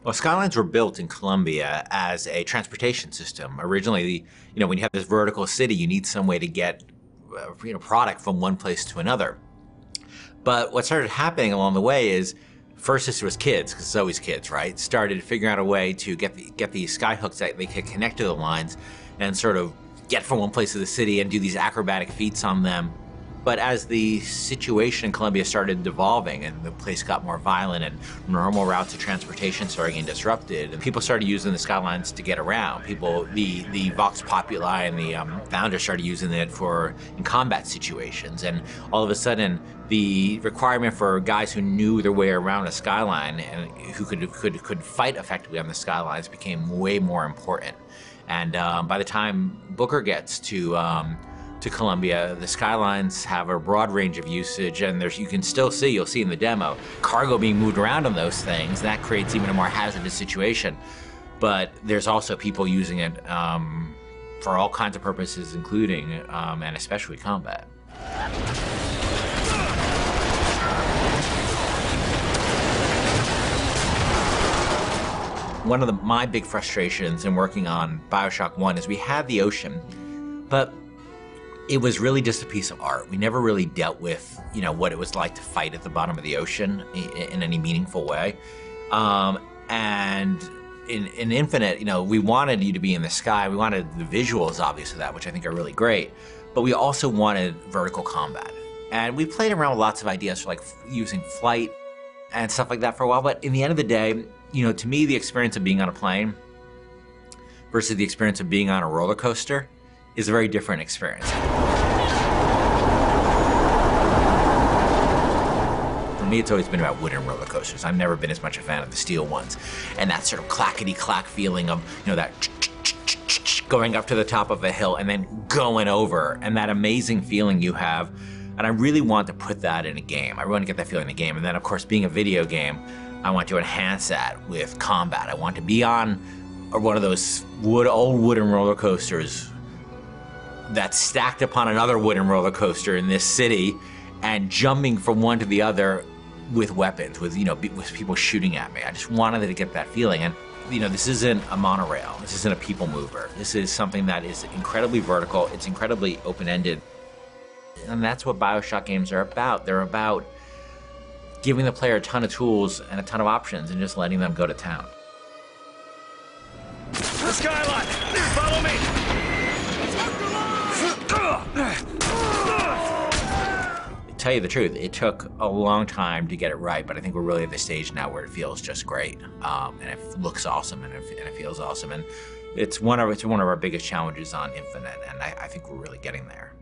Well, Skylines were built in Colombia as a transportation system. Originally, when you have this vertical city, you need some way to get, product from one place to another. But what started happening along the way is, first this was kids, because it's always kids, right? Started figuring out a way to get these skyhooks that they could connect to the lines and sort of get from one place to the city and do these acrobatic feats on them. But as the situation in Colombia started devolving and the place got more violent and normal routes of transportation started getting disrupted, and people started using the Skylines to get around. The Vox Populi and the founders started using it in combat situations. And all of a sudden, the requirement for guys who knew their way around a skyline and who could fight effectively on the skylines became way more important. And by the time Booker gets to Colombia, the Skylines have a broad range of usage, and you'll see in the demo, cargo being moved around on those things. That creates even a more hazardous situation. But there's also people using it for all kinds of purposes, including and especially combat. One of my big frustrations in working on Bioshock 1 is we had the ocean, but it was really just a piece of art. We never really dealt with, what it was like to fight at the bottom of the ocean in any meaningful way. And in Infinite, we wanted you to be in the sky. We wanted the visuals, obviously, that, which I think are really great. But we also wanted vertical combat. And we played around with lots of ideas for like using flight and stuff like that for a while. But in the end of the day, to me, the experience of being on a plane versus the experience of being on a roller coaster is a very different experience. For me, it's always been about wooden roller coasters. I've never been as much a fan of the steel ones. And that sort of clackety-clack feeling of, that going up to the top of a hill and then going over, and that amazing feeling you have. And I really want to put that in a game. I really want to get that feeling in a game. And then, of course, being a video game, I want to enhance that with combat. I want to be on one of those old wooden roller coasters that's stacked upon another wooden roller coaster in this city, and jumping from one to the other with weapons, with people shooting at me. I just wanted to get that feeling. And this isn't a monorail. This isn't a people mover. This is something that is incredibly vertical. It's incredibly open-ended. And that's what Bioshock games are about. They're about giving the player a ton of tools and a ton of options and just letting them go to town. The skyline! Follow me! To tell you the truth, it took a long time to get it right, but I think we're really at the stage now where it feels just great. And it looks awesome, and it feels awesome. And it's one of our biggest challenges on Infinite, and I think we're really getting there.